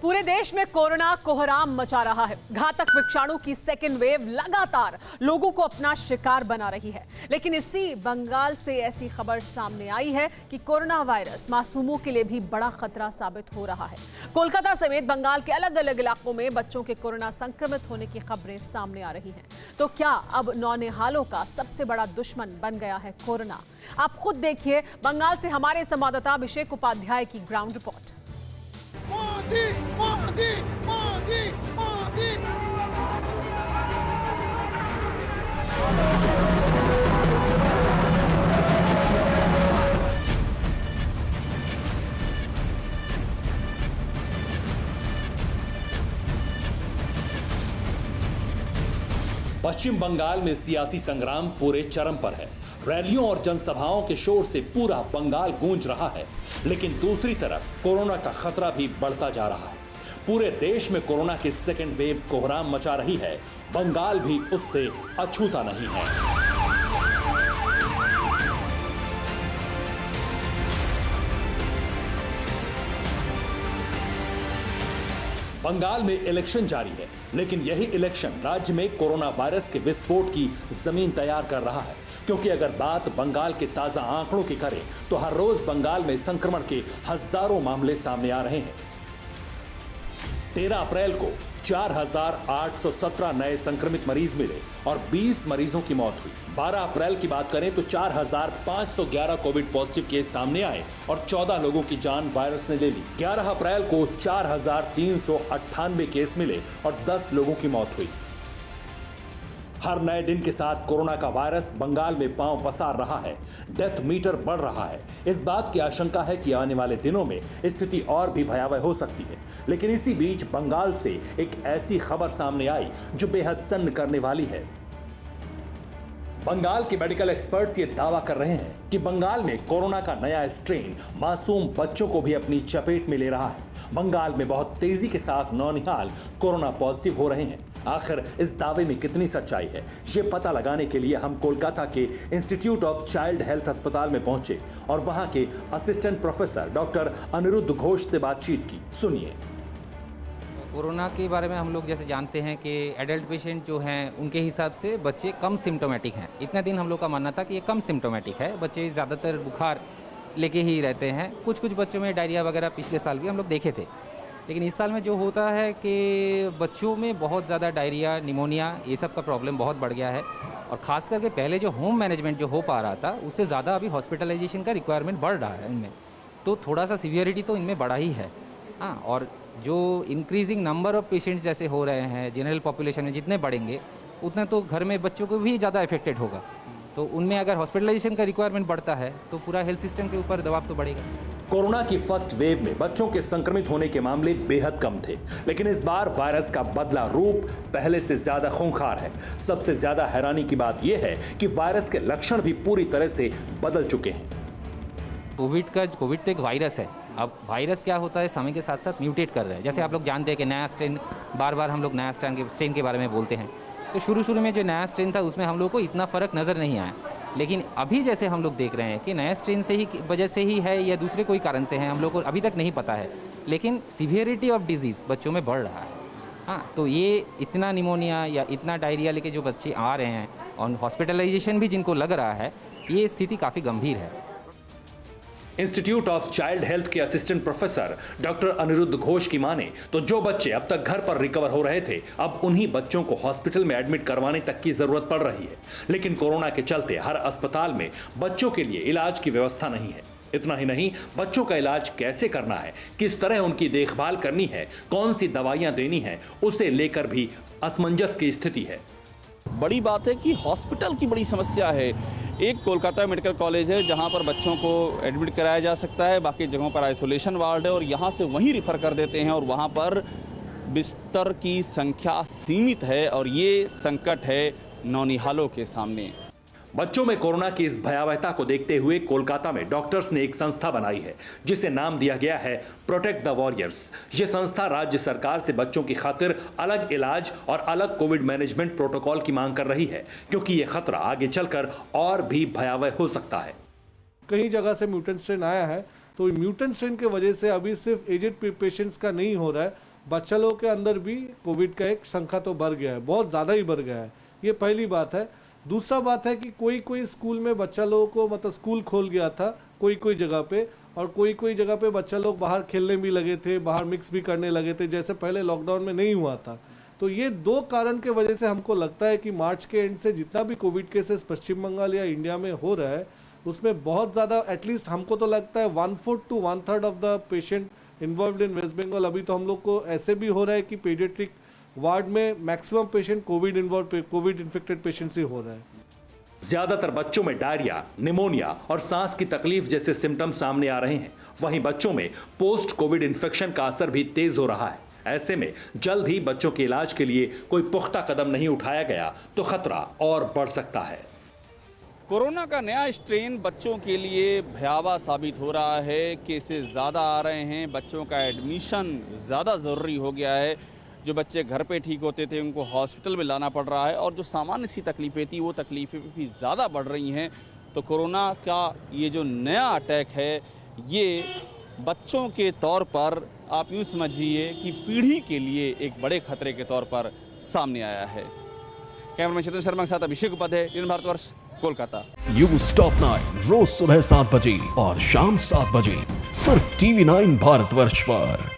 पूरे देश में कोरोना कोहराम मचा रहा है। घातक विषाणु की सेकेंड वेव लगातार लोगों को अपना शिकार बना रही है। लेकिन इसी बंगाल से ऐसी खबर सामने आई है कि कोरोना वायरस मासूमों के लिए भी बड़ा खतरा साबित हो रहा है। कोलकाता समेत बंगाल के अलग अलग इलाकों में बच्चों के कोरोना संक्रमित होने की खबरें सामने आ रही हैं। तो क्या अब नौनिहालों का सबसे बड़ा दुश्मन बन गया है कोरोना? आप खुद देखिए बंगाल से हमारे संवाददाता अभिषेक उपाध्याय की ग्राउंड रिपोर्ट। मोदी मोदी मोदी मोदी। पश्चिम बंगाल में सियासी संग्राम पूरे चरम पर है। रैलियों और जनसभाओं के शोर से पूरा बंगाल गूंज रहा है, लेकिन दूसरी तरफ कोरोना का खतरा भी बढ़ता जा रहा है। पूरे देश में कोरोना की सेकेंड वेव कोहराम मचा रही है। बंगाल भी उससे अछूता नहीं है। बंगाल में इलेक्शन जारी है, लेकिन यही इलेक्शन राज्य में कोरोना वायरस के विस्फोट की जमीन तैयार कर रहा है। क्योंकि अगर बात बंगाल के ताजा आंकड़ों की करें तो हर रोज बंगाल में संक्रमण के हजारों मामले सामने आ रहे हैं। 13 अप्रैल को 4,817 नए संक्रमित मरीज मिले और 20 मरीजों की मौत हुई। 12 अप्रैल की बात करें तो 4,511 कोविड पॉजिटिव केस सामने आए और 14 लोगों की जान वायरस ने ले ली। 11 अप्रैल को 4,398 केस मिले और 10 लोगों की मौत हुई। हर नए दिन के साथ कोरोना का वायरस बंगाल में पांव पसार रहा है। डेथ मीटर बढ़ रहा है। इस बात की आशंका है कि आने वाले दिनों में स्थिति और भी भयावह हो सकती है। लेकिन इसी बीच बंगाल से एक ऐसी खबर सामने आई जो बेहद सन्न करने वाली है। बंगाल के मेडिकल एक्सपर्ट्स ये दावा कर रहे हैं कि बंगाल में कोरोना का नया स्ट्रेन मासूम बच्चों को भी अपनी चपेट में ले रहा है। बंगाल में बहुत तेजी के साथ नौनिहाल कोरोना पॉजिटिव हो रहे हैं। आखिर इस दावे में कितनी सच्चाई है, ये पता लगाने के लिए हम कोलकाता के इंस्टीट्यूट ऑफ चाइल्ड हेल्थ अस्पताल में पहुंचे और वहां के assistant professor doctor Anirudh Ghosh से बातचीत की। सुनिए। कोरोना के बारे में हम लोग जैसे जानते हैं कि एडल्ट पेशेंट जो हैं उनके हिसाब से बच्चे कम सिम्टोमेटिक हैं। इतने दिन हम लोग का मानना था कि ये कम सिम्टोमेटिक है, बच्चे ज़्यादातर बुखार लेके ही रहते हैं। कुछ बच्चों में डायरिया वगैरह पिछले साल भी हम लोग देखे थे, लेकिन इस साल में जो होता है कि बच्चों में बहुत ज़्यादा डायरिया, निमोनिया, ये सब का प्रॉब्लम बहुत बढ़ गया है। और ख़ास करके पहले जो होम मैनेजमेंट जो हो पा रहा था उससे ज़्यादा अभी हॉस्पिटलाइजेशन का रिक्वायरमेंट बढ़ रहा है इनमें, तो थोड़ा सा सीवियरिटी तो इनमें बढ़ा ही है। हाँ, और जो इंक्रीजिंग नंबर ऑफ पेशेंट्स जैसे हो रहे हैं जनरल पॉपुलेशन में जितने बढ़ेंगे उतने तो घर में बच्चों को भी ज़्यादा इफेक्टेड होगा। तो उनमें अगर हॉस्पिटलाइजेशन का रिक्वायरमेंट बढ़ता है तो पूरा हेल्थ सिस्टम के ऊपर दबाव तो बढ़ेगा। कोरोना की फर्स्ट वेव में बच्चों के संक्रमित होने के मामले बेहद कम थे, लेकिन इस बार वायरस का बदला रूप पहले से ज्यादा खूंखार है। सबसे ज्यादा हैरानी की बात यह है कि वायरस के लक्षण भी पूरी तरह से बदल चुके हैं। कोविड तो एक वायरस है। अब वायरस क्या होता है, समय के साथ साथ म्यूटेट कर रहा है। जैसे आप लोग जानते हैं कि नया स्ट्रेन, बार बार हम लोग नया स्ट्रेन के बारे में बोलते हैं। तो शुरू में जो नया स्ट्रेन था उसमें हम लोग को इतना फ़र्क नज़र नहीं आया, लेकिन अभी जैसे हम लोग देख रहे हैं कि नया स्ट्रेन से ही वजह से ही है या दूसरे कोई कारण से है, हम लोग को अभी तक नहीं पता है, लेकिन सीवियरिटी ऑफ डिजीज़ बच्चों में बढ़ रहा है। हाँ, तो ये इतना निमोनिया या इतना डायरिया लेके जो बच्चे आ रहे हैं और हॉस्पिटलाइजेशन भी जिनको लग रहा है, ये स्थिति काफ़ी गंभीर है। इंस्टीट्यूट ऑफ चाइल्ड हेल्थ के assistant professor doctor Anirudh Ghosh की माने तो जो बच्चे अब तक घर पर रिकवर हो रहे थे, अब उन्हीं बच्चों को हॉस्पिटल में एडमिट करवाने तक की जरूरत पड़ रही है। लेकिन कोरोना के चलते हर अस्पताल में बच्चों के लिए इलाज की व्यवस्था नहीं है। इतना ही नहीं, बच्चों का इलाज कैसे करना है, किस तरह उनकी देखभाल करनी है, कौन सी दवाइयां देनी है, उसे लेकर भी असमंजस की स्थिति है। बड़ी बात है कि हॉस्पिटल की बड़ी समस्या है। एक कोलकाता मेडिकल कॉलेज है जहां पर बच्चों को एडमिट कराया जा सकता है, बाकी जगहों पर आइसोलेशन वार्ड है और यहां से वहीं रिफ़र कर देते हैं और वहां पर बिस्तर की संख्या सीमित है और ये संकट है नौनिहालों के सामने। बच्चों में कोरोना की इस भयावहता को देखते हुए कोलकाता में डॉक्टर्स ने एक संस्था बनाई है जिसे नाम दिया गया है प्रोटेक्ट द वॉरियर्स। ये संस्था राज्य सरकार से बच्चों की खातिर अलग इलाज और अलग कोविड मैनेजमेंट प्रोटोकॉल की मांग कर रही है, क्योंकि ये खतरा आगे चलकर और भी भयावह हो सकता है। कई जगह से म्यूटेंट स्ट्रेन आया है, तो म्यूटेंट स्ट्रेन की वजह से अभी सिर्फ एजेड पेशेंट्स का नहीं हो रहा है, बच्चा लोगों के अंदर भी कोविड का एक संख्या तो बढ़ गया है, बहुत ज़्यादा ही बढ़ गया है। ये पहली बात है। दूसरा बात है कि कोई कोई स्कूल में बच्चा लोगों को मतलब स्कूल खोल गया था कोई कोई जगह पे, और कोई कोई जगह पे बच्चा लोग बाहर खेलने भी लगे थे, बाहर मिक्स भी करने लगे थे, जैसे पहले लॉकडाउन में नहीं हुआ था। तो ये दो कारण के वजह से हमको लगता है कि मार्च के एंड से जितना भी कोविड केसेस पश्चिम बंगाल या इंडिया में हो रहा है उसमें बहुत ज़्यादा, एटलीस्ट हमको तो लगता है 1/4 to 1/3 of the patient involved in West Bengal. अभी तो हम लोग को ऐसे भी हो रहा है कि पीडियाट्रिक वार्ड में maximum patient COVID infected patients ही हो रहा है। ज्यादातर बच्चों में डायरिया, निमोनिया और सांस की तकलीफ जैसे सिम्टम सामने आ रहे हैं। वहीं बच्चों में पोस्ट कोविड इन्फेक्शन का असर भी तेज हो रहा है। ऐसे में जल्द ही बच्चों के इलाज के लिए कोई पुख्ता कदम नहीं उठाया गया तो खतरा और बढ़ सकता है। कोरोना का नया स्ट्रेन बच्चों के लिए भयावह साबित हो रहा है। केसेस ज़्यादा आ रहे हैं, बच्चों का एडमिशन ज़्यादा ज़रूरी हो गया है। जो बच्चे घर पे ठीक होते थे उनको हॉस्पिटल में लाना पड़ रहा है, और जो सामान्य सी तकलीफ़ें थी वो तकलीफ़ें भी ज़्यादा बढ़ रही हैं। तो कोरोना का ये जो नया अटैक है ये बच्चों के तौर पर आप यूँ समझिए कि पीढ़ी के लिए एक बड़े खतरे के तौर पर सामने आया है। कैमरामैन चेतन शर्मा के साथ अभिषेक उपाध्याय, इन भारतवर्ष, कोलकाता। न्यूज़ टॉप 9 रोज सुबह 7 बजे और शाम 7 बजे सिर्फ TV9 भारतवर्ष पर।